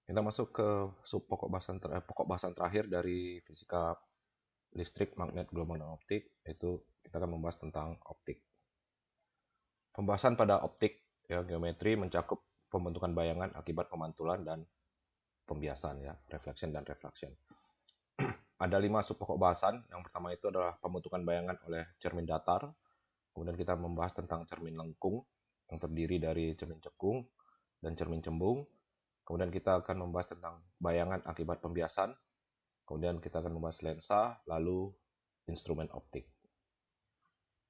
Kita masuk ke sub pokok bahasan terakhir dari fisika listrik, magnet, gelombang, dan optik, yaitu kita akan membahas tentang optik. Pembahasan pada optik, ya, geometri mencakup pembentukan bayangan akibat pemantulan dan pembiasan, ya, reflection dan refraction. Ada 5 sub pokok bahasan. Yang pertama itu adalah pembentukan bayangan oleh cermin datar. Kemudian kita membahas tentang cermin lengkung yang terdiri dari cermin cekung dan cermin cembung. Kemudian kita akan membahas tentang bayangan akibat pembiasan. Kemudian kita akan membahas lensa, lalu instrumen optik.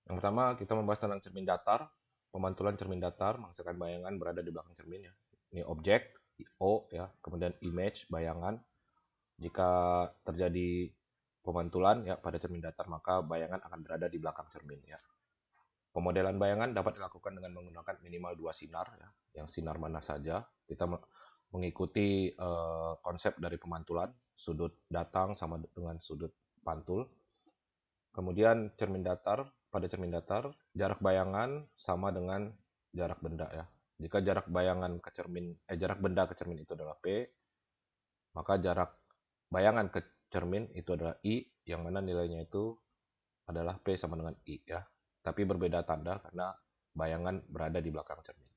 Yang pertama kita membahas tentang cermin datar. Pemantulan cermin datar menghasilkan bayangan berada di belakang cermin, ya. Ini objek, O, ya. Kemudian image, bayangan. Jika terjadi pemantulan, ya, pada cermin datar, maka bayangan akan berada di belakang cermin, ya. Pemodelan bayangan dapat dilakukan dengan menggunakan minimal 2 sinar, ya, yang sinar mana saja. Kita mengikuti konsep dari pemantulan, sudut datang sama dengan sudut pantul. Kemudian pada cermin datar, jarak bayangan sama dengan jarak benda, ya. Jika jarak benda ke cermin itu adalah P, maka jarak bayangan ke cermin itu adalah I, yang mana nilainya itu adalah P sama dengan I, ya. Tapi berbeda tanda karena bayangan berada di belakang cermin.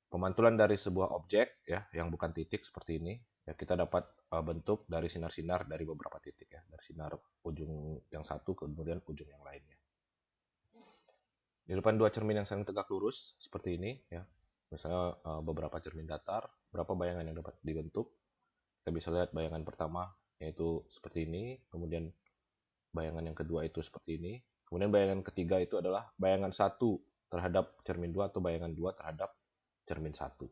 Pemantulan dari sebuah objek, ya, yang bukan titik seperti ini, ya, kita dapat bentuk dari sinar-sinar dari beberapa titik, ya, dari sinar ujung yang satu kemudian ujung yang lainnya. Di depan dua cermin yang saling tegak lurus seperti ini, ya, misalnya beberapa cermin datar, berapa bayangan yang dapat dibentuk. Kita bisa lihat bayangan pertama yaitu seperti ini, kemudian bayangan yang kedua itu seperti ini, kemudian bayangan ketiga itu adalah bayangan satu terhadap cermin dua atau bayangan dua terhadap cermin satu,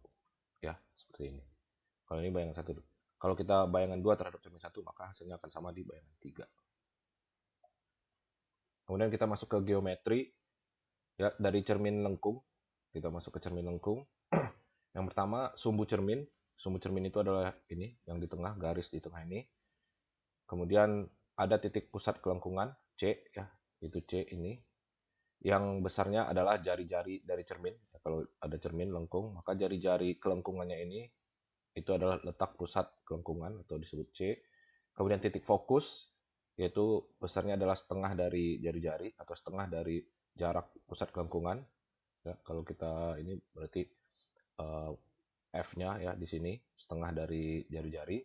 ya, seperti ini. Kalau ini bayangan satu, kalau kita bayangan dua terhadap cermin satu, maka hasilnya akan sama di bayangan tiga. Kemudian kita masuk ke geometri, ya, dari cermin lengkung. Kita masuk ke cermin lengkung. Yang pertama, sumbu cermin. Sumbu cermin itu adalah ini, yang di tengah, garis di tengah ini. Kemudian ada titik pusat kelengkungan, C, ya, itu C ini. Yang besarnya adalah jari-jari dari cermin. Ya, kalau ada cermin lengkung, maka jari-jari kelengkungannya ini itu adalah letak pusat kelengkungan atau disebut C. Kemudian titik fokus, yaitu besarnya adalah setengah dari jari-jari atau setengah dari jarak pusat kelengkungan. Ya, kalau kita ini berarti F-nya, ya, di sini setengah dari jari-jari.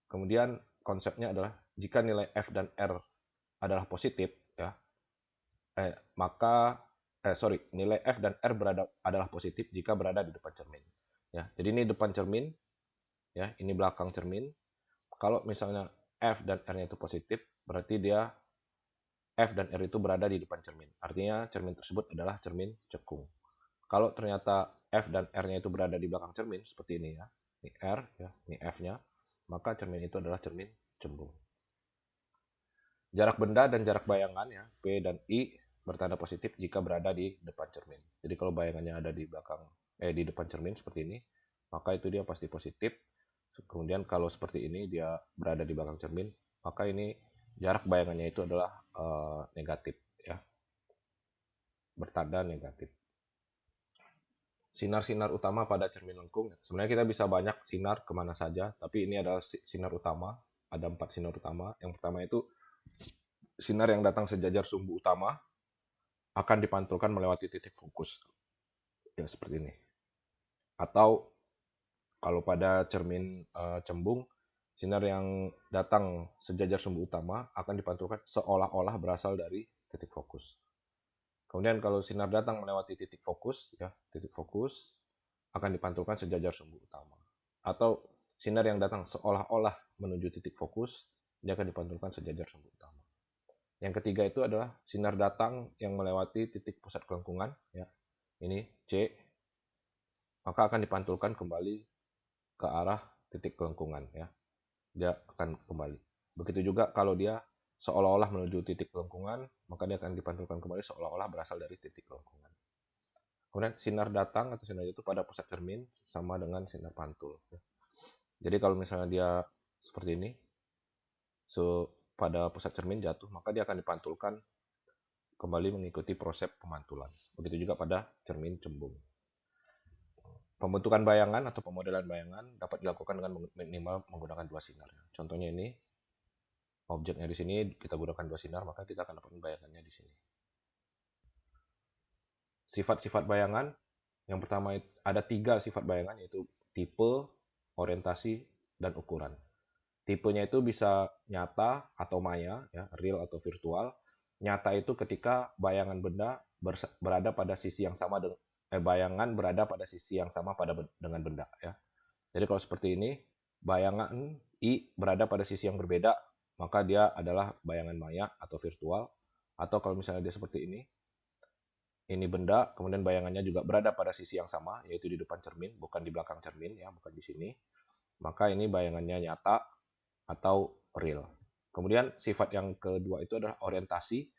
Kemudian konsepnya adalah jika nilai F dan R adalah positif, ya, maka nilai F dan R adalah positif jika berada di depan cermin. Ya, jadi ini depan cermin, ya, ini belakang cermin. Kalau misalnya F dan R-nya itu positif, berarti dia F dan R itu berada di depan cermin. Artinya cermin tersebut adalah cermin cekung. Kalau ternyata F dan R-nya itu berada di belakang cermin, seperti ini, ya. Ini R, ya, ini F-nya, maka cermin itu adalah cermin cembung. Jarak benda dan jarak bayangan, ya, P dan I, bertanda positif jika berada di depan cermin. Jadi kalau bayangannya ada di depan cermin seperti ini, maka itu dia pasti positif. Kemudian kalau seperti ini dia berada di belakang cermin, maka ini jarak bayangannya itu adalah negatif, ya, bertanda negatif. Sinar-sinar utama pada cermin lengkung. Sebenarnya kita bisa banyak sinar kemana saja, tapi ini adalah sinar utama. Ada 4 sinar utama. Yang pertama itu sinar yang datang sejajar sumbu utama akan dipantulkan melewati titik fokus, ya, seperti ini. Atau kalau pada cermin cembung, sinar yang datang sejajar sumbu utama akan dipantulkan seolah-olah berasal dari titik fokus. Kemudian kalau sinar datang melewati titik fokus, ya, titik fokus akan dipantulkan sejajar sumbu utama. Atau sinar yang datang seolah-olah menuju titik fokus, dia akan dipantulkan sejajar sumbu utama. Yang ketiga itu adalah sinar datang yang melewati titik pusat kelengkungan, ya. Ini C, maka akan dipantulkan kembali ke arah titik kelengkungan, ya. Dia akan kembali. Begitu juga kalau dia seolah-olah menuju titik kelengkungan, maka dia akan dipantulkan kembali seolah-olah berasal dari titik kelengkungan. Kemudian sinar datang atau sinar itu pada pusat cermin sama dengan sinar pantul. Jadi kalau misalnya dia seperti ini, pada pusat cermin jatuh, maka dia akan dipantulkan kembali mengikuti proses pemantulan. Begitu juga pada cermin cembung. Pembentukan bayangan atau pemodelan bayangan dapat dilakukan dengan minimal menggunakan dua sinar. Contohnya ini, objeknya di sini kita gunakan dua sinar, maka kita akan dapat bayangannya di sini. Sifat-sifat bayangan, yang pertama ada 3 sifat bayangan, yaitu tipe, orientasi, dan ukuran. Tipenya itu bisa nyata atau maya, ya, real atau virtual. Nyata itu ketika bayangan benda berada pada sisi yang sama bayangan berada pada sisi yang sama dengan benda, ya. Jadi kalau seperti ini, bayangan I berada pada sisi yang berbeda, maka dia adalah bayangan maya atau virtual. Atau kalau misalnya dia seperti ini benda, kemudian bayangannya juga berada pada sisi yang sama, yaitu di depan cermin, bukan di belakang cermin, ya, bukan di sini. Maka ini bayangannya nyata atau real. Kemudian sifat yang kedua itu adalah orientasi.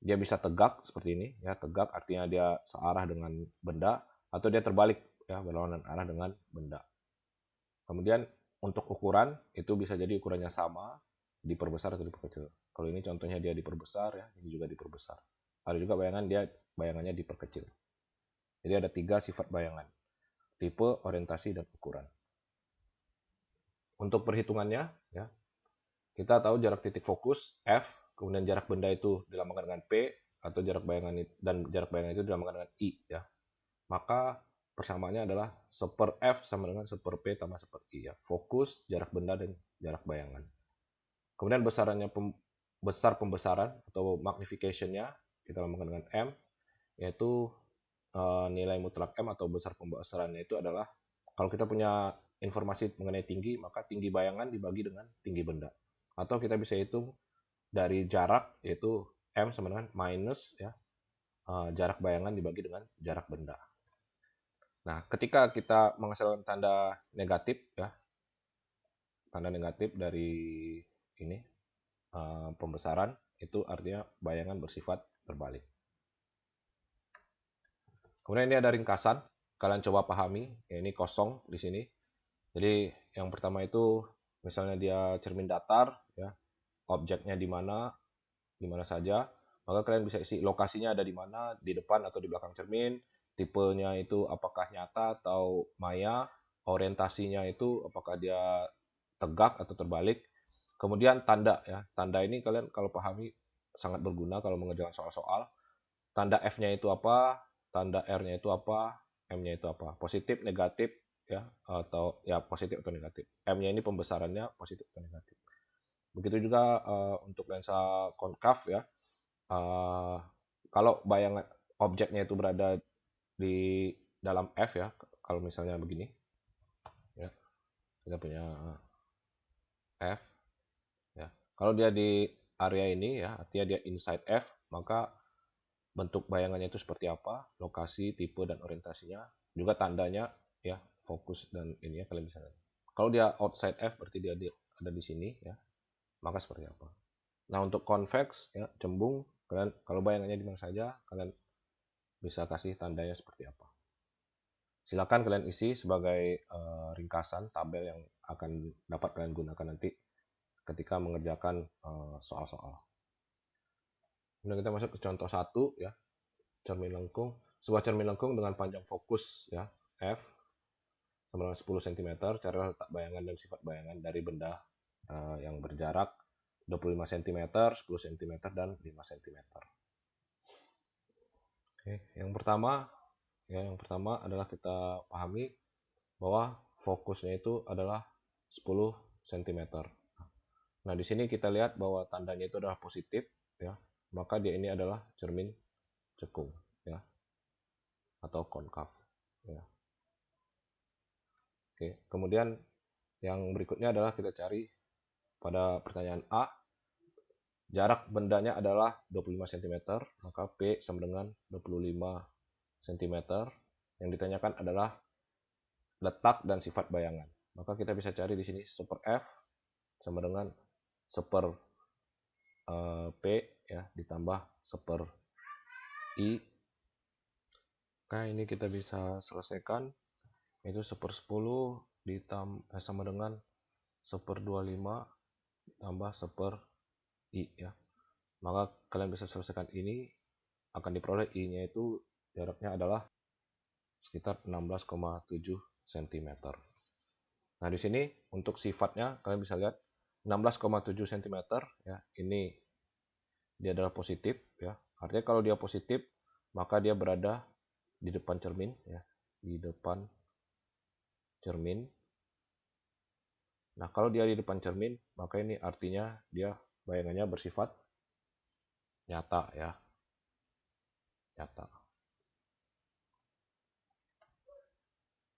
Dia bisa tegak seperti ini, ya, tegak artinya dia searah dengan benda, atau dia terbalik, ya, berlawanan arah dengan benda. Kemudian untuk ukuran itu bisa jadi ukurannya sama, diperbesar atau diperkecil. Kalau ini contohnya dia diperbesar, ya, ini juga diperbesar. Ada juga bayangannya diperkecil. Jadi ada 3 sifat bayangan: tipe, orientasi, dan ukuran. Untuk perhitungannya, ya, kita tahu jarak titik fokus F, kemudian jarak benda itu dilambangkan dengan P, atau jarak bayangan itu dilambangkan dengan I, ya. Maka persamaannya adalah 1 F sama dengan 1 P tambah 1 I, ya. Fokus, jarak benda, dan jarak bayangan. Kemudian besar pembesaran atau magnification-nya kita lambangkan dengan M, yaitu nilai mutlak M atau besar pembesarannya itu adalah, kalau kita punya informasi mengenai tinggi, maka tinggi bayangan dibagi dengan tinggi benda. Atau kita bisa hitung dari jarak, yaitu M sama dengan minus, ya, jarak bayangan dibagi dengan jarak benda. Nah, ketika kita menghasilkan tanda negatif, ya, tanda negatif dari ini pembesaran, itu artinya bayangan bersifat terbalik. Kemudian ini ada ringkasan, kalian coba pahami, ya, ini kosong di sini. Jadi yang pertama itu misalnya dia cermin datar, ya, objeknya di mana saja, maka kalian bisa isi lokasinya ada di mana, di depan atau di belakang cermin, tipenya itu apakah nyata atau maya, orientasinya itu apakah dia tegak atau terbalik. Kemudian tanda, ya, tanda ini kalian kalau pahami sangat berguna kalau mengerjakan soal-soal. Tanda F-nya itu apa, tanda R-nya itu apa, M-nya itu apa, positif, negatif, ya, atau ya positif atau negatif. M-nya ini pembesarannya positif atau negatif. Begitu juga untuk lensa konkav, ya. Kalau bayangan objeknya itu berada di dalam F, ya, kalau misalnya begini, ya, kita punya F, ya. Kalau dia di area ini, ya, artinya dia inside F, maka bentuk bayangannya itu seperti apa, lokasi, tipe, dan orientasinya, juga tandanya, ya, fokus dan ini, ya, kalian bisa lihat. Kalau dia outside F berarti dia ada di sini, ya, maka seperti apa. Nah, untuk convex, ya, cembung, kalian kalau bayangannya di mana saja, kalian bisa kasih tandanya seperti apa. Silakan kalian isi sebagai ringkasan tabel yang akan dapat kalian gunakan nanti ketika mengerjakan soal-soal. Kemudian kita masuk ke contoh 1, ya, cermin lengkung. Sebuah cermin lengkung dengan panjang fokus, ya, F sama dengan 10 cm. Carilah letak bayangan dan sifat bayangan dari benda yang berjarak 25 cm, 10 cm, dan 5 cm. Oke, yang pertama adalah kita pahami bahwa fokusnya itu adalah 10 cm. Nah, di sini kita lihat bahwa tandanya itu adalah positif, ya. Maka dia ini adalah cermin cekung, ya, atau konkav, ya. Oke, kemudian yang berikutnya adalah kita cari pada pertanyaan A, jarak bendanya adalah 25 cm, maka P sama dengan 25 cm. Yang ditanyakan adalah letak dan sifat bayangan. Maka kita bisa cari di sini 1 F sama dengan 1 P, ya, ditambah 1 I. Nah, ini kita bisa selesaikan. Itu 1/10 sama dengan 1/25 tambah 1 I, ya. Maka kalian bisa selesaikan ini, akan diperoleh I-nya itu jaraknya adalah sekitar 16,7 cm. Nah, di sini untuk sifatnya kalian bisa lihat 16,7 cm ya. Ini dia adalah positif ya. Artinya kalau dia positif, maka dia berada di depan cermin ya, di depan cermin. Nah, kalau dia di depan cermin, maka ini artinya dia bayangannya bersifat nyata ya. Nyata.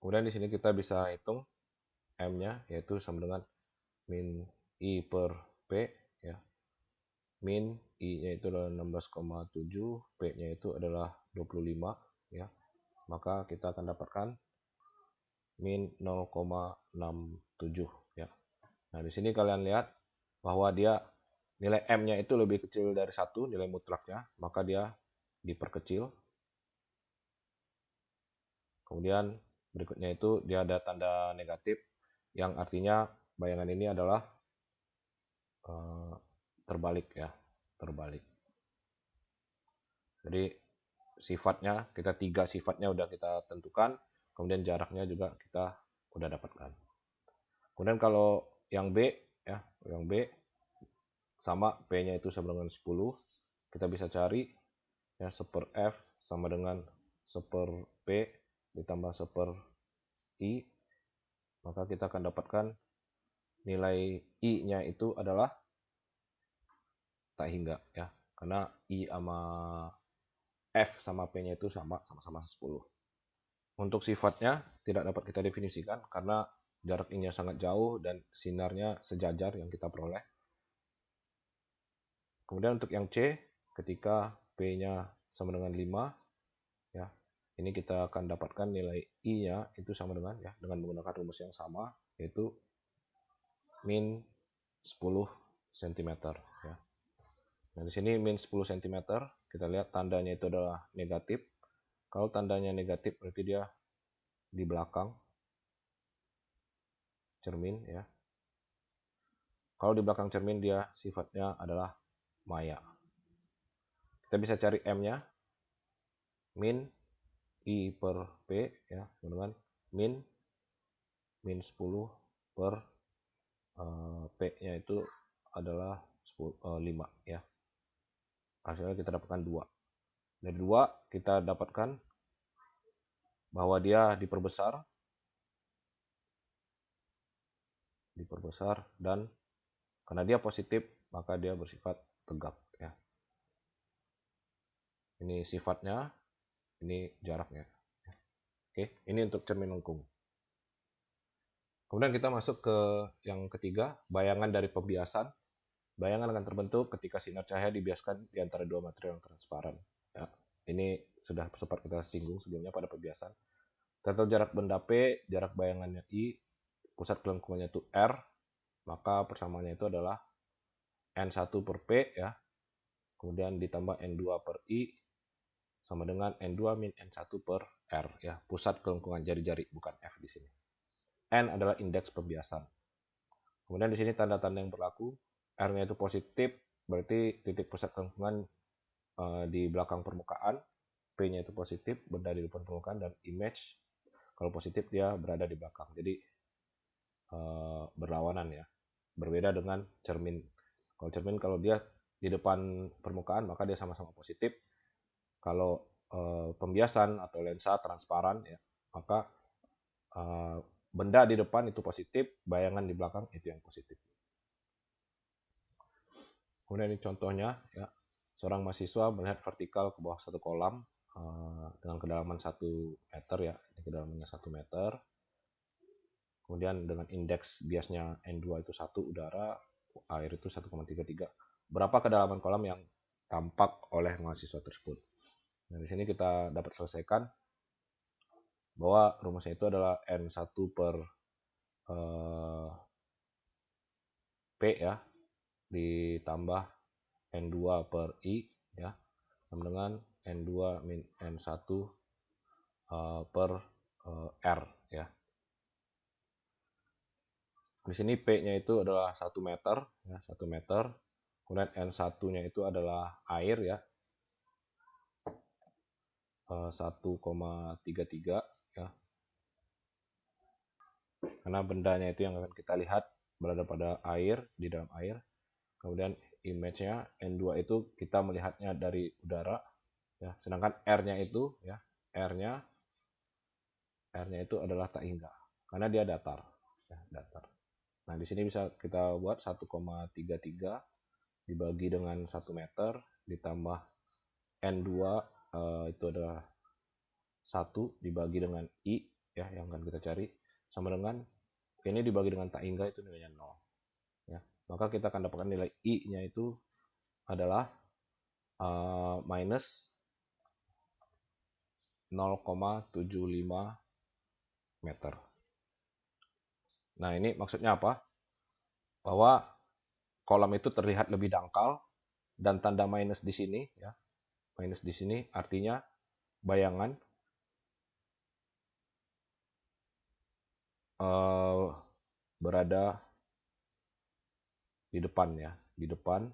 Kemudian di sini kita bisa hitung M-nya, yaitu sama dengan min I per P ya. Min I-nya itu adalah 16,7, P-nya itu adalah 25 ya. Maka kita akan dapatkan min 0,67 ya. Nah, di sini kalian lihat bahwa dia nilai M-nya itu lebih kecil dari 1, nilai mutlaknya, maka dia diperkecil. Kemudian berikutnya itu dia ada tanda negatif yang artinya bayangan ini adalah terbalik ya, terbalik. Jadi sifatnya, kita 3 sifatnya udah kita tentukan, kemudian jaraknya juga kita udah dapatkan. Kemudian kalau yang B ya, yang B sama P-nya itu sama dengan 10, kita bisa cari ya 1/F sama dengan 1/P ditambah 1/I, maka kita akan dapatkan nilai I-nya itu adalah tak hingga ya, karena I sama F sama P-nya itu sama-sama 10. Untuk sifatnya tidak dapat kita definisikan karena jarak I-nya sangat jauh dan sinarnya sejajar yang kita peroleh. Kemudian untuk yang C, ketika P-nya sama dengan 5 ya, ini kita akan dapatkan nilai I-nya itu sama dengan ya, dengan menggunakan rumus yang sama, yaitu min 10 cm ya. Nah, di sini min 10 cm, kita lihat tandanya itu adalah negatif. Kalau tandanya negatif berarti dia di belakang cermin ya. Kalau di belakang cermin dia sifatnya adalah maya. Kita bisa cari M-nya, min I per P ya, dengan min 10 per P-nya itu adalah 5 ya. Hasilnya kita dapatkan 2. Dari 2 kita dapatkan bahwa dia diperbesar dan karena dia positif maka dia bersifat tegak ya. Ini sifatnya, ini jaraknya. Oke, ini untuk cermin lengkung. Kemudian kita masuk ke yang ketiga, bayangan dari pembiasan. Bayangan akan terbentuk ketika sinar cahaya dibiaskan di antara dua material yang transparan. Ya, ini sudah sempat kita singgung sebelumnya pada pembiasan. Tentu jarak benda P, jarak bayangannya I, pusat kelengkungannya itu R, maka persamaannya itu adalah N1 per P ya, kemudian ditambah N2 per I sama dengan N2 min N1 per R ya, pusat kelengkungan jari-jari, bukan F di sini. N adalah indeks pembiasan. Kemudian di sini tanda-tanda yang berlaku, R-nya itu positif, berarti titik pusat kelengkungan di belakang permukaan, P-nya itu positif, benda di depan permukaan, dan image kalau positif dia berada di belakang. Jadi berlawanan ya. Berbeda dengan cermin. Kalau cermin kalau dia di depan permukaan maka dia sama-sama positif. Kalau pembiasan atau lensa transparan ya, maka benda di depan itu positif, bayangan di belakang itu yang positif. Kemudian ini contohnya ya, seorang mahasiswa melihat vertikal ke bawah satu kolam dengan kedalaman 1 meter ya, ini kedalamannya 1 meter. Kemudian dengan indeks biasnya N2 itu 1 udara, air itu 1,33. Berapa kedalaman kolam yang tampak oleh mahasiswa tersebut? Nah, di sini kita dapat selesaikan bahwa rumusnya itu adalah N1 per P ya, ditambah N2 per I ya, sama dengan N2 min N1 per R ya. Di sini P-nya itu adalah 1 meter ya, 1 meter. Kemudian N1-nya itu adalah air ya, 1,33. ya. Karena bendanya itu yang akan kita lihat berada pada air, di dalam air. Kemudian image-nya N2 itu kita melihatnya dari udara, ya. Sedangkan R-nya itu, ya, R-nya itu adalah tak hingga karena dia datar, ya, datar. Nah, di sini bisa kita buat 1,33 dibagi dengan 1 meter ditambah N2 itu adalah 1 dibagi dengan I, ya, yang akan kita cari sama dengan ini dibagi dengan tak hingga itu nilainya 0, ya. Maka kita akan dapatkan nilai I-nya itu adalah minus 0,75 meter. Nah, ini maksudnya apa? Bahwa kolam itu terlihat lebih dangkal dan tanda minus di sini, ya. Minus di sini artinya bayangan berada di depan, ya, di depan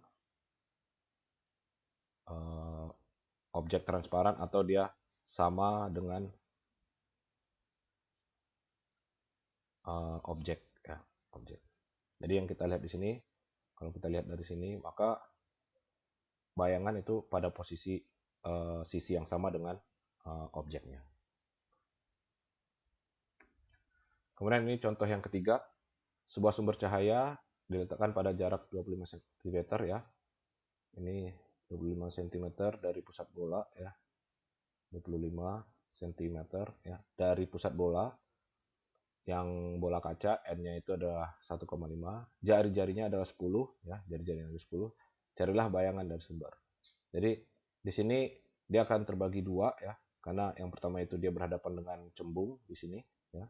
objek transparan atau dia sama dengan objek, ya, objek. Jadi yang kita lihat di sini, kalau kita lihat dari sini, maka bayangan itu pada posisi sisi yang sama dengan objeknya. Kemudian ini contoh yang ketiga, sebuah sumber cahaya diletakkan pada jarak 25 cm, ya. Ini 25 cm dari pusat bola, ya. 25 cm, ya, dari pusat bola. Yang bola kaca N-nya itu adalah 1,5, jari-jarinya adalah 10, ya, jari-jarinya adalah 10. Carilah bayangan dari sumber. Jadi di sini dia akan terbagi dua, ya, karena yang pertama itu dia berhadapan dengan cembung di sini, ya.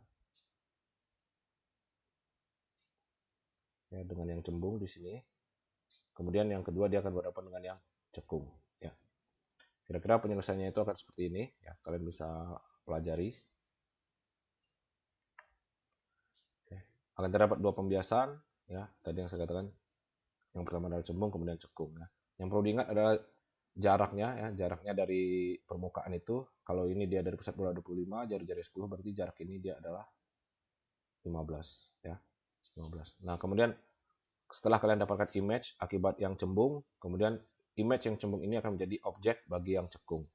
Ya, dengan yang cembung di sini. Kemudian yang kedua dia akan berhadapan dengan yang cekung, ya. Kira-kira penyelesaiannya itu akan seperti ini, ya. Kalian bisa pelajari. Oke. Akan terdapat dua pembiasan, ya. Tadi yang saya katakan, yang pertama adalah cembung, kemudian cekung, ya. Yang perlu diingat adalah jaraknya, ya. Jaraknya dari permukaan itu, kalau ini dia dari pusat bola 25, jari-jari 10, berarti jarak ini dia adalah 15, ya. 15. Nah, kemudian setelah kalian dapatkan image akibat yang cembung, kemudian image yang cembung ini akan menjadi objek bagi yang cekung.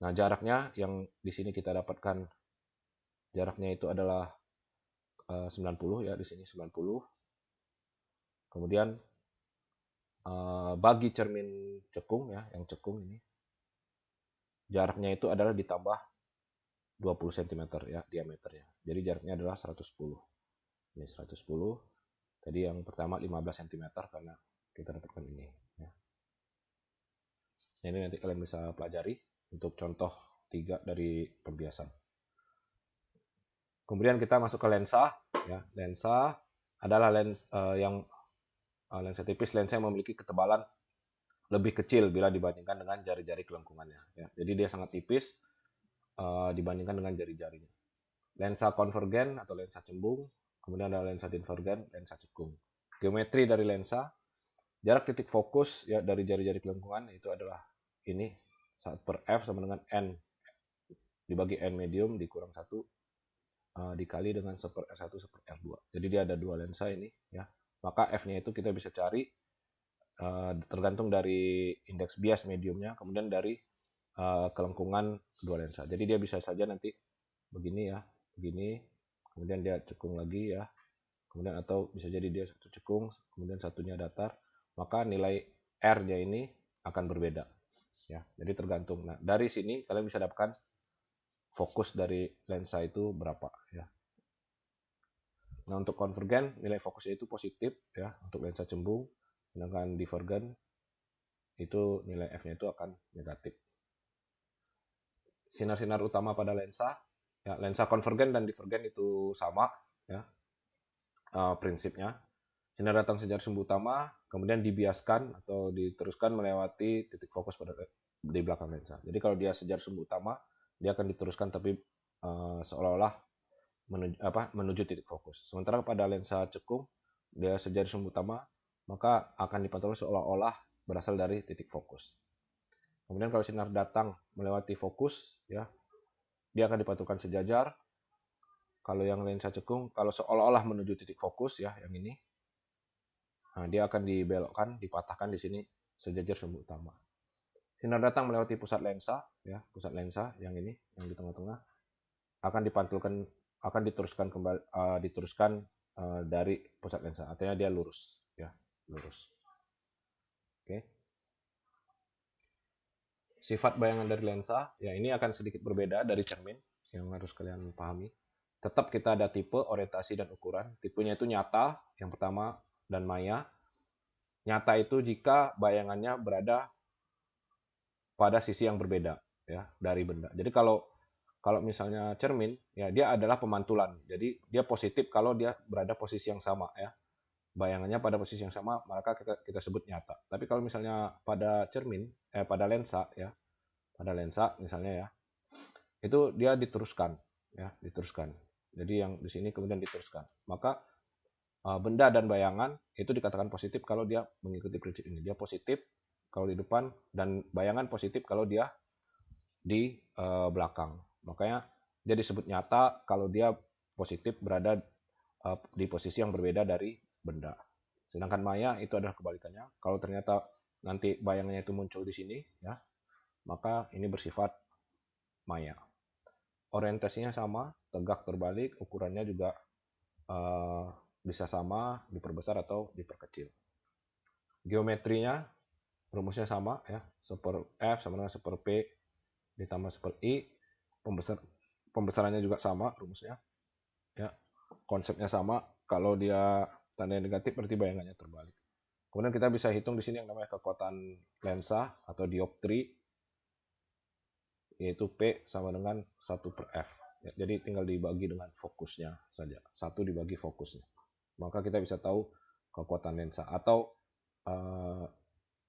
Nah, jaraknya yang di sini kita dapatkan jaraknya itu adalah 90, ya, di sini 90. Kemudian bagi cermin cekung, ya, yang cekung ini jaraknya itu adalah ditambah 20 cm, ya, diameternya. Jadi jaraknya adalah 110. Ini 110. Tadi yang pertama 15 cm karena kita dapatkan ini, ya. Ini nanti kalian bisa pelajari untuk contoh 3 dari pembiasan. Kemudian kita masuk ke lensa, ya. Lensa adalah lensa tipis, lensa yang memiliki ketebalan lebih kecil bila dibandingkan dengan jari-jari kelengkungannya, ya. Jadi dia sangat tipis dibandingkan dengan jari-jarinya. Lensa konvergen atau lensa cembung, kemudian ada lensa divergen, lensa cekung. Geometri dari lensa, jarak titik fokus, ya, dari jari-jari kelengkungan itu adalah ini, 1/f sama dengan n dibagi n medium dikurang 1 dikali dengan 1/r1 1/r2. Jadi dia ada dua lensa ini, ya. Maka f-nya itu kita bisa cari tergantung dari indeks bias mediumnya, kemudian dari kelengkungan kedua lensa. Jadi dia bisa saja nanti begini, ya, begini, kemudian dia cekung lagi, ya, kemudian atau bisa jadi dia satu cekung, kemudian satunya datar, maka nilai R-nya ini akan berbeda, ya. Jadi tergantung. Nah, dari sini kalian bisa dapatkan fokus dari lensa itu berapa, ya. Nah, untuk konvergen nilai fokusnya itu positif, ya, untuk lensa cembung, sedangkan divergen itu nilai F-nya itu akan negatif. Sinar-sinar utama pada lensa, ya, lensa konvergen dan divergen itu sama, ya, prinsipnya. Sinar datang sejak sumber utama, kemudian dibiaskan atau diteruskan melewati titik fokus pada di belakang lensa. Jadi kalau dia sejar sumber utama, dia akan diteruskan tapi seolah-olah menuju titik fokus. Sementara pada lensa cekung, dia sejar sumber utama, maka akan dipantulkan seolah-olah berasal dari titik fokus. Kemudian kalau sinar datang melewati fokus, ya, dia akan dipantulkan sejajar. Kalau yang lensa cekung, kalau seolah-olah menuju titik fokus ya, yang ini, nah, dia akan dibelokkan, dipatahkan di sini sejajar sumbu utama. Sinar datang melewati pusat lensa, ya, pusat lensa yang ini, yang di tengah-tengah, akan dipantulkan, akan diteruskan kembali, diteruskan dari pusat lensa. Artinya dia lurus, ya, lurus. Oke. Sifat bayangan dari lensa, ya ini akan sedikit berbeda dari cermin yang harus kalian pahami. Tetap kita ada tipe, orientasi, dan ukuran. Tipenya itu nyata, yang pertama, dan maya. Nyata itu jika bayangannya berada pada sisi yang berbeda ya dari benda. Jadi kalau kalau misalnya cermin ya dia adalah pemantulan. Jadi dia positif kalau dia berada posisi yang sama ya. Bayangannya pada posisi yang sama maka kita sebut nyata. Tapi kalau misalnya pada cermin pada lensa ya, pada lensa misalnya ya, itu dia diteruskan ya, diteruskan. Jadi yang di sini kemudian diteruskan. Maka benda dan bayangan itu dikatakan positif kalau dia mengikuti prinsip ini. Dia positif kalau di depan dan bayangan positif kalau dia di belakang. Makanya dia disebut nyata kalau dia positif berada di posisi yang berbeda dari benda. Sedangkan maya itu adalah kebalikannya. Kalau ternyata nanti bayangannya itu muncul di sini, ya, maka ini bersifat maya. Orientasinya sama, tegak terbalik, ukurannya juga uh, bisa sama, diperbesar atau diperkecil. Geometrinya rumusnya sama ya, seper F sama dengan seper P ditambah seper I. Pembesarannya juga sama rumusnya ya, konsepnya sama. Kalau dia tanda negatif berarti bayangannya terbalik. Kemudian kita bisa hitung di sini yang namanya kekuatan lensa atau dioptri, yaitu P sama dengan 1 per F ya, jadi tinggal dibagi dengan fokusnya saja, 1 dibagi fokusnya, maka kita bisa tahu kekuatan lensa atau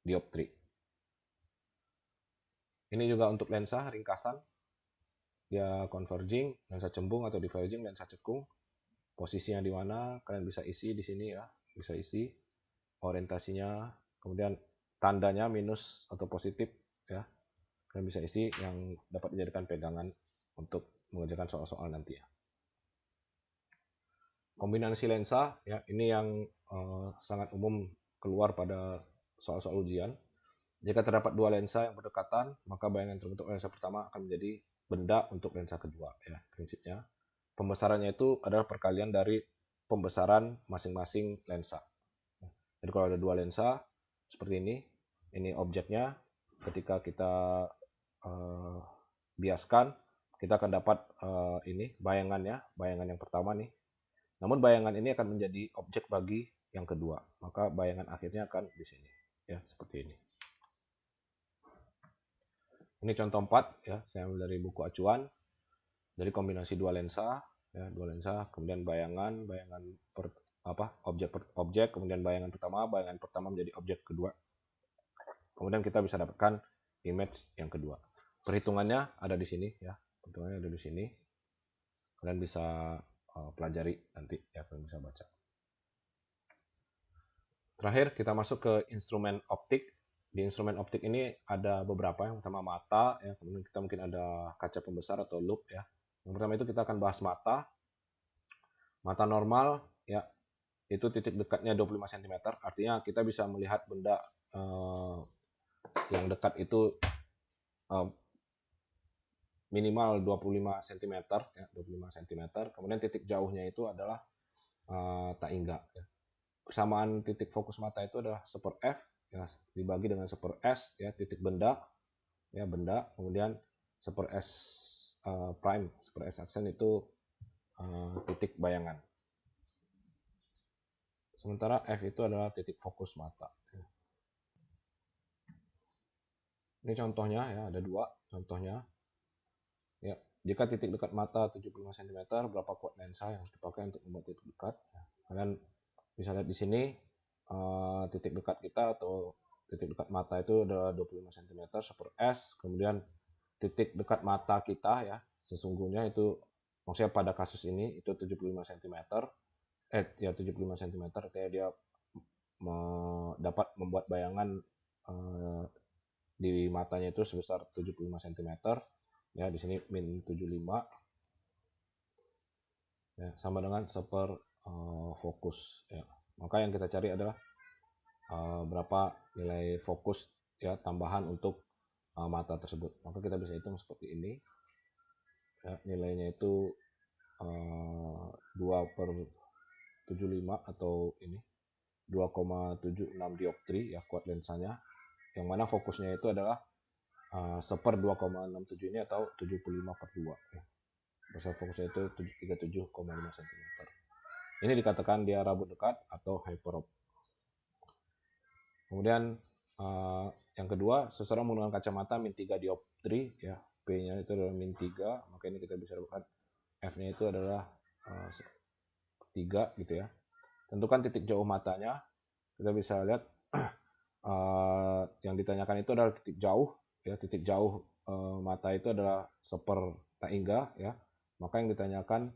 dioptri. Ini juga untuk lensa ringkasan, dia converging, lensa cembung atau diverging, lensa cekung. Posisinya di mana kalian bisa isi di sini ya, bisa isi orientasinya, kemudian tandanya minus atau positif ya, kalian bisa isi yang dapat dijadikan pegangan untuk mengerjakan soal-soal nanti ya. Kombinasi lensa ya, ini yang sangat umum keluar pada soal-soal ujian. Jika terdapat dua lensa yang berdekatan, maka bayangan terbentuk lensa pertama akan menjadi benda untuk lensa kedua ya, prinsipnya. Pembesarannya itu adalah perkalian dari pembesaran masing-masing lensa. Jadi kalau ada dua lensa seperti ini objeknya, ketika kita biaskan, kita akan dapat ini bayangannya, bayangan yang pertama nih. Namun bayangan ini akan menjadi objek bagi yang kedua, maka bayangan akhirnya akan di sini ya, seperti ini. Ini contoh 4 ya, saya ambil dari buku acuan. Dari kombinasi dua lensa ya, dua lensa, kemudian bayangan objek, kemudian bayangan pertama menjadi objek kedua. Kemudian kita bisa dapatkan image yang kedua. Perhitungannya ada di sini ya. Perhitungannya ada di sini. Kalian bisa pelajari nanti ya, kalian bisa baca. Terakhir kita masuk ke instrumen optik. Di instrumen optik ini ada beberapa. Yang pertama mata ya, kemudian kita mungkin ada kaca pembesar atau loupe ya. Yang pertama itu kita akan bahas mata. Mata normal ya, itu titik dekatnya 25 cm, artinya kita bisa melihat benda yang dekat itu minimal 25 cm ya, 25 cm. Kemudian titik jauhnya itu adalah tak hingga ya. Persamaan titik fokus mata itu adalah seper F ya, dibagi dengan seper S ya, titik benda ya, benda. Kemudian seper S prime, seper S aksen itu titik bayangan. Sementara F itu adalah titik fokus mata. Ini contohnya ya, ada dua contohnya. Ya, jika titik dekat mata 75 cm, berapa kuat lensa yang harus dipakai untuk membuat titik dekat? Kalian bisa lihat di sini titik dekat kita atau titik dekat mata itu adalah 25 cm seper S. Kemudian titik dekat mata kita ya, sesungguhnya itu, maksudnya pada kasus ini itu 75 cm. Ya 75 cm, artinya dia dapat membuat bayangan di matanya itu sebesar 75 cm. Ya, di sini min 75. ya, sama dengan fokus ya. Maka yang kita cari adalah berapa nilai fokus ya tambahan untuk mata tersebut. Maka kita bisa hitung seperti ini ya, nilainya itu 2/75 atau ini 2,76 dioptri ya kuat lensanya, yang mana fokusnya itu adalah 1/2,67 ini atau 75/2 ya. Besar fokusnya itu 37,5 cm. Ini dikatakan dia rabun dekat atau hyperop. Kemudian yang kedua, seseorang menggunakan kacamata min 3 dioptri ya, P-nya itu adalah min 3, maka ini kita bisa dapatkan F-nya itu adalah 3 gitu ya. Tentukan titik jauh matanya. Kita bisa lihat yang ditanyakan itu adalah titik jauh ya, titik jauh mata itu adalah 1/taingga ya. Maka yang ditanyakan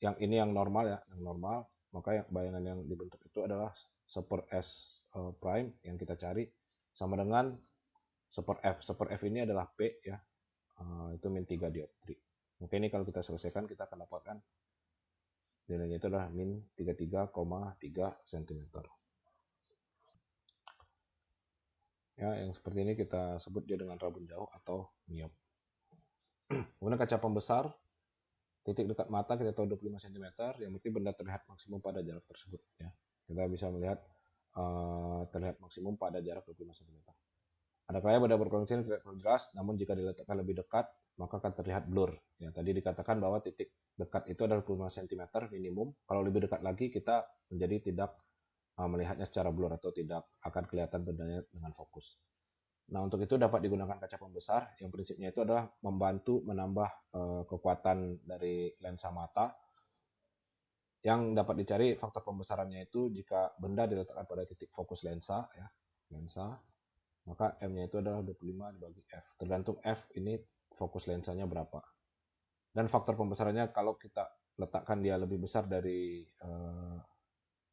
yang ini yang normal ya, yang normal. Maka yang bayangan yang dibentuk itu adalah 1/s prime yang kita cari sama dengan 1/f. 1/f ini adalah P ya, itu min 3 dioptri. Oke, ini kalau kita selesaikan kita akan dapatkan nilainya itu adalah min 33,3 cm. Ya, yang seperti ini kita sebut dia dengan rabun jauh atau miop. Kemudian kaca pembesar, titik dekat mata kita tahu 25 cm, yang penting benda terlihat maksimum pada jarak tersebut ya. Kita bisa melihat terlihat maksimum pada jarak 25 cm. Ada kalanya benda berukuran kecil tidak terlalu jelas, namun jika diletakkan lebih dekat maka akan terlihat blur. Ya, tadi dikatakan bahwa titik dekat itu adalah 25 cm minimum. Kalau lebih dekat lagi kita menjadi tidak melihatnya secara blur atau tidak akan kelihatan bendanya dengan fokus. Nah, untuk itu dapat digunakan kaca pembesar yang prinsipnya itu adalah membantu menambah kekuatan dari lensa mata. Yang dapat dicari faktor pembesarannya itu jika benda diletakkan pada titik fokus lensa ya, lensa, maka M-nya itu adalah 25 dibagi F. Tergantung F ini fokus lensanya berapa. Dan faktor pembesarannya kalau kita letakkan dia lebih besar dari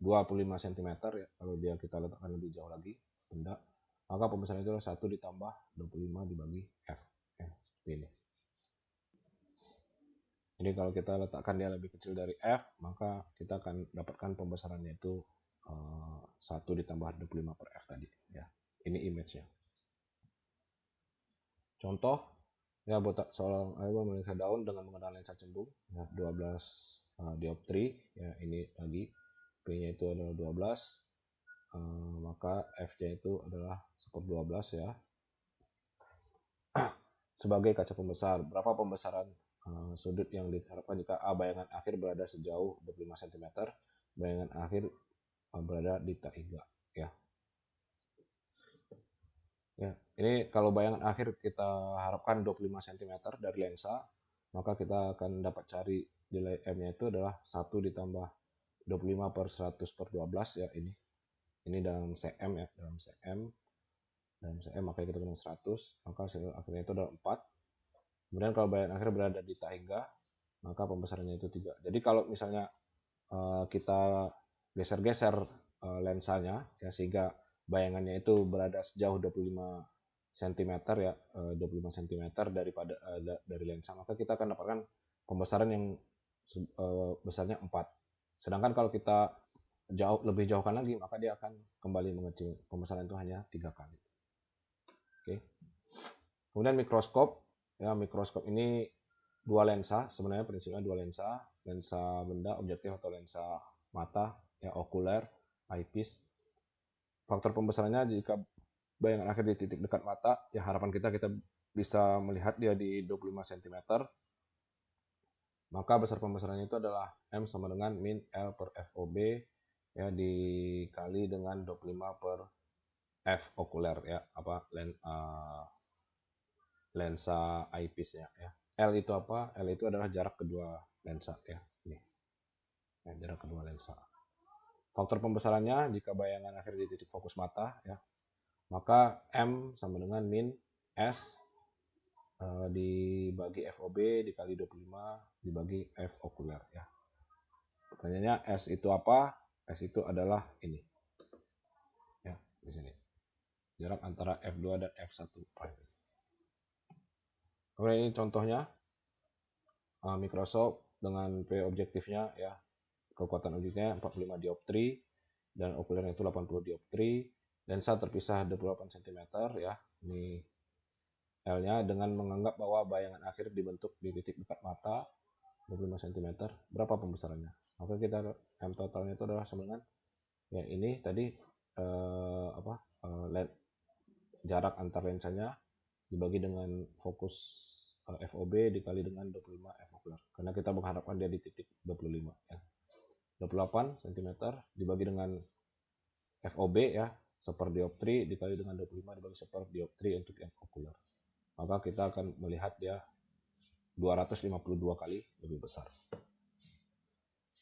25 cm ya, kalau dia kita letakkan lebih jauh lagi benda, maka pembesaran itu 1 ditambah 25 dibagi F. Ya, seperti ini. Jadi kalau kita letakkan dia lebih kecil dari F, maka kita akan dapatkan pembesarannya itu 1 ditambah 25/F tadi. Ya, ini image-nya. Contoh, ya buat seorang melingkar daun dengan menggunakan lensa cembung, ya, 12 dioptri, ya ini lagi P-nya itu adalah 12, maka F-nya itu adalah 1/12 ya. Sebagai kaca pembesar, berapa pembesaran sudut yang diharapkan jika A bayangan akhir berada sejauh 25 cm, bayangan akhir berada di taingga ya. Ya, ini kalau bayangan akhir kita harapkan 25 cm dari lensa, maka kita akan dapat cari nilai M-nya itu adalah 1 ditambah 25/100/12 ya ini. Ini dalam cm ya, dalam cm. Dalam cm makanya kita gunakan 100, maka hasil akhirnya itu adalah 4. Kemudian kalau bayangan akhir berada di taingga, maka pembesarannya itu 3. Jadi kalau misalnya kita geser-geser lensanya ya sehingga bayangannya itu berada sejauh 25 cm ya, 25 cm daripada dari lensa, maka kita akan dapatkan pembesaran yang besarnya 4. Sedangkan kalau kita lebih jauhkan lagi, maka dia akan kembali mengecil. Pembesaran itu hanya 3 kali. Oke. Kemudian mikroskop. Ya, mikroskop ini dua lensa, sebenarnya prinsipnya dua lensa, lensa benda objektif atau lensa mata ya, okuler, eyepiece. Faktor pembesarannya jika bayangan akhir di titik dekat mata, ya harapan kita bisa melihat dia di 25 cm, maka besar pembesarannya itu adalah M sama dengan min L/FOB ya dikali dengan 25/F okuler ya, apa lensa eyepiece-nya ya. L itu apa? L itu adalah jarak kedua lensa ya. Ini. Ya, jarak kedua lensa. Faktor pembesarannya jika bayangan akhir di titik fokus mata ya, maka M sama dengan min S dibagi FOB dikali 25 dibagi F okuler ya. Pertanyaannya S itu apa? S itu adalah ini. Ya, di sini. Jarak antara F2 dan F1 prime. Kemudian ini contohnya Microsoft dengan P objektifnya ya, kekuatan objektifnya 45 dioptri dan okulernya itu 80 dioptri. Lensa terpisah 28 cm ya. Ini L-nya dengan menganggap bahwa bayangan akhir dibentuk di titik dekat mata 25 cm. Berapa pembesarannya? Maka kita M totalnya itu adalah sama dengan ya ini tadi jarak antar lensanya dibagi dengan fokus FOB dikali dengan 25 F okuler. Karena kita mengharapkan dia di titik 25 ya. 28 cm dibagi dengan FOB ya, seper dioptri dikali dengan 25 dibagi seper dioptri untuk yang okuler. Maka kita akan melihat dia 252 kali lebih besar.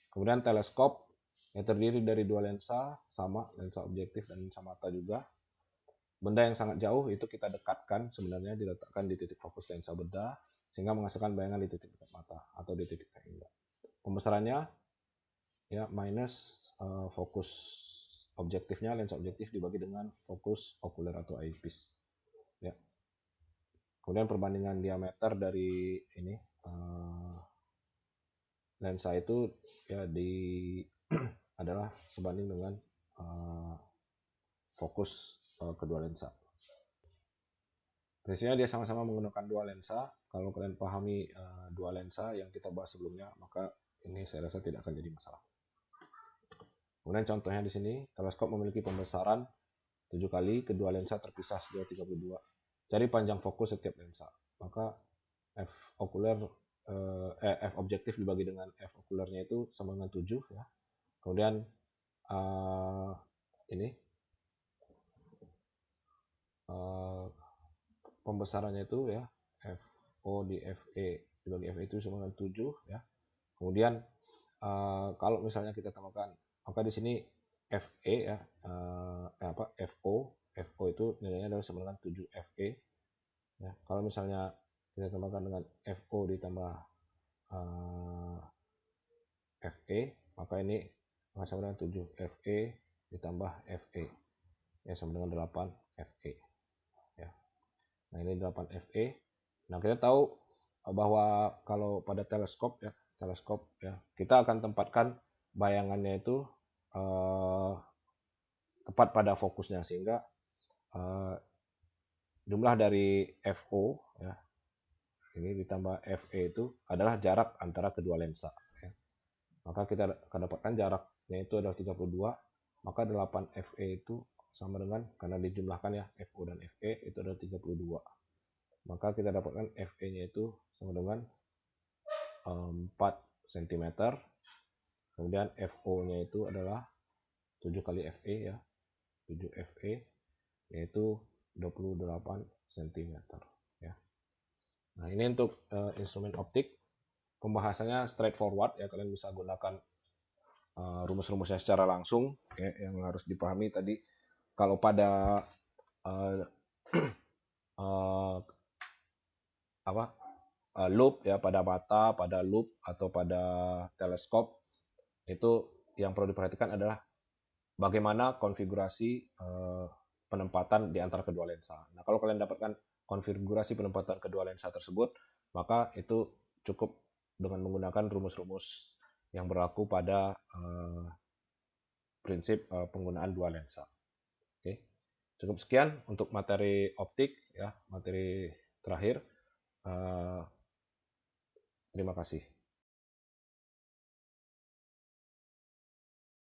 Kemudian teleskop yang terdiri dari dua lensa, sama lensa objektif dan lensa mata juga. Benda yang sangat jauh itu kita dekatkan, sebenarnya diletakkan di titik fokus lensa bedah sehingga menghasilkan bayangan di titik dekat mata atau di titik terhingga. Pembesarannya ya minus fokus objektifnya, lensa objektif dibagi dengan fokus okuler atau eyepiece. Ya. Kemudian perbandingan diameter dari ini lensa itu ya adalah sebanding dengan fokus kedua lensa. Prinsipnya dia sama-sama menggunakan dua lensa. Kalau kalian pahami dua lensa yang kita bahas sebelumnya, maka ini saya rasa tidak akan jadi masalah. Kemudian contohnya di sini, teleskop memiliki pembesaran 7 kali, kedua lensa terpisah sejauh 32. Cari panjang fokus setiap lensa. Maka F objektif dibagi dengan F okulernya itu sama dengan 7 ya. Kemudian ini pembesarannya itu ya FO di FE dibagi FE itu sama dengan 7 ya. Kemudian kalau misalnya kita tambahkan, maka di sini FE ya FO itu nilainya adalah sama dengan 7 FE ya. Kalau misalnya kita tambahkan dengan FO ditambah FE, maka ini sama dengan 7 FE ditambah FE ya sama dengan 8 FE ya. Nah, ini 8 FE. Nah, kita tahu bahwa kalau pada teleskop ya, kita akan tempatkan bayangannya itu tepat pada fokusnya sehingga jumlah dari FO ya ini ditambah FE itu adalah jarak antara kedua lensa ya. Maka kita akan dapatkan jaraknya itu adalah 32, maka 8 FE itu sama dengan, karena dijumlahkan ya FO dan FE itu adalah 32. Maka kita dapatkan FE-nya itu sama dengan 4 cm. Kemudian FO-nya itu adalah 7 kali FE ya. 7 FE yaitu 28 cm ya. Nah, ini untuk instrumen optik. Pembahasannya straightforward ya, kalian bisa gunakan rumus-rumusnya secara langsung ya, yang harus dipahami tadi kalau pada loop ya, pada mata, pada loop atau pada teleskop, itu yang perlu diperhatikan adalah bagaimana konfigurasi penempatan di antara kedua lensa. Nah, kalau kalian dapatkan konfigurasi penempatan kedua lensa tersebut, maka itu cukup dengan menggunakan rumus-rumus yang berlaku pada prinsip penggunaan dua lensa. Oke. Cukup sekian untuk materi optik ya, materi terakhir. Terima kasih.